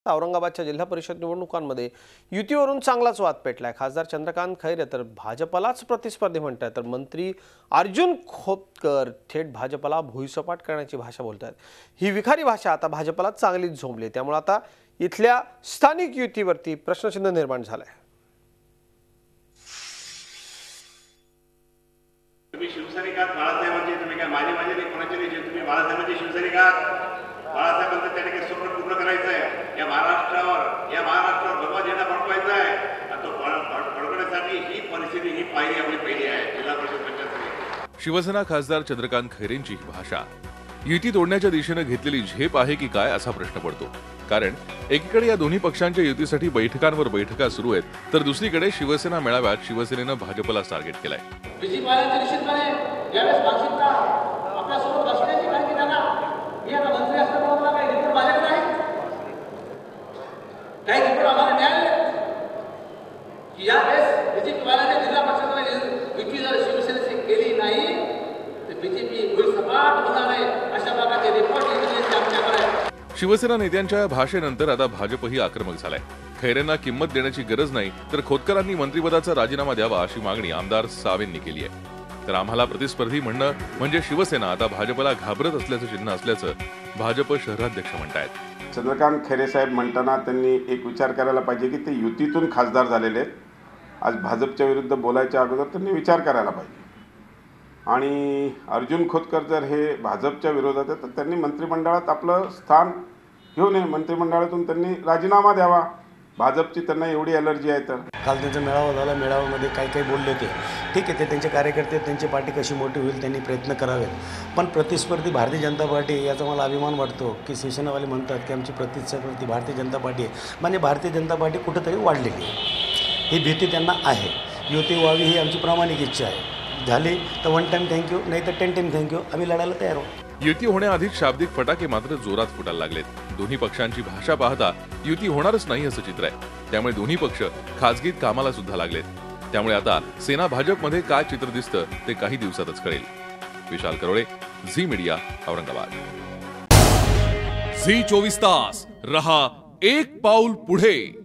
औरंगाबादच्या जिल्हा परिषद निवडणुकांमध्ये युतीवरून चांगलाच वाद पेटलाय। खासदार चंद्रकांत खैरे तर भाजपलाच प्रतिस्पर्धी म्हणतात, तर मंत्री अर्जुन खोतकर थेट भाजपला भुईसपाट करण्याची भाषा बोलतात। ही विखारी भाषा आता भाजपला चांगलीच झोंबली, त्यामुळे आता इथल्या स्थानिक युतीवरती प्रश्नचिन्ह निर्माण झालंय। तुम्ही शिवसैनिकात बाळासाहेबांचे, तुम्ही काय माझे नाही, कोणाचे नाही, तुम्ही बाळासाहेबांचे शिवसैनिकात, बाळासाहेबांचं त्याने काही स्वप्न पूर्ण करायचं आहे। या महाराष्ट्रावर भगवा झेंडा फडकवायचा आहे आणि तो फडकवण्यासाठी ही परिस्थिती, ही पायरी आपली पहिली आहे जिल्हा परिषद पंचायत। शिवसेना खासदार चंद्रकांत खैरेंची ही भाषा युती तोडण्याच्या दिशेने घेतलेली झेप आहे की काय असा प्रश्न पडतो। कारण एकीकडे या दोन्ही पक्षांच्या युतीसाठी बैठकांवर बैठका सुरू आहेत, तर दुसरीकडे शिवसेना मेळाव्यात शिवसेनेनं भाजपला टार्गेट केलाय। शिवसेना नेत्यांच्या भाषेनंतर आता भाजपही आक्रमक झालाय। खैरेंना किंमत देण्याची गरज नाही, तर खोतकरांनी मंत्रिपदाचा राजीनामा द्यावा अशी मागणी आमदार सावेंनी केली आहे। तर आम्हाला प्रतिस्पर्धी म्हणणं म्हणजे शिवसेना आता भाजपला घाबरत असल्याचं चिन्ह असल्याचं भाजप शहराध्यक्ष म्हणतायत। चंद्रकांत खैरे साहेब म्हणताना त्यांनी एक विचार करायला पाहिजे की ते युतीतून खासदार झालेले आहेत। आज भाजपच्या विरुद्ध बोलायच्या अगोदर त्यांनी विचार करायला पाहिजे। आणि अर्जुन खोतकर जर हे भाजपच्या विरोधात आहे तर त्यांनी मंत्रिमंडळात आपलं स्थान घेऊ नये, मंत्रिमंडळातून त्यांनी राजीनामा द्यावा। भाजपची त्यांना एवढी ॲलर्जी आहे तर। काल त्यांचा मेळावा झाला, मेळाव्यामध्ये काही बोलले होते, ठीक आहे, ते त्यांचे कार्यकर्ते, त्यांची पार्टी कशी मोठी होईल त्यांनी प्रयत्न करावेत। पण प्रतिस्पर्धी भारतीय जनता पार्टी याचा मला अभिमान वाटतो की शिवसेनावाले म्हणतात की आमची प्रतिस्पर्धी भारतीय जनता पार्टी आहे, म्हणजे भारतीय जनता पार्टी कुठेतरी वाढलेली आहे, ही भीती त्यांना आहे। युती व्हावी ही आमची प्रामाणिक इच्छा आहे। झाली तर 1 टाइम थँक्यू, नाही तर 10 टाइम थँक्यू, आम्ही लढायला तयार आहोत। युती होण्याआधीच शाब्दिक फटाके मात्र जोरात फुटायला लागलेत। दोन्ही पक्षांची भाषा पाहता युती होणारच नाही असं चित्र आहे, त्यामुळे दोन्ही पक्ष खासगीत कामाला सुद्धा लागलेत। त्यामुळे आता सेना भाजपमध्ये काय चित्र दिसतं ते काही दिवसातच कळेल। Vishal Karole, Zee media, Aurangabad. Zee 24 तास रहा एक पाऊल पुढे।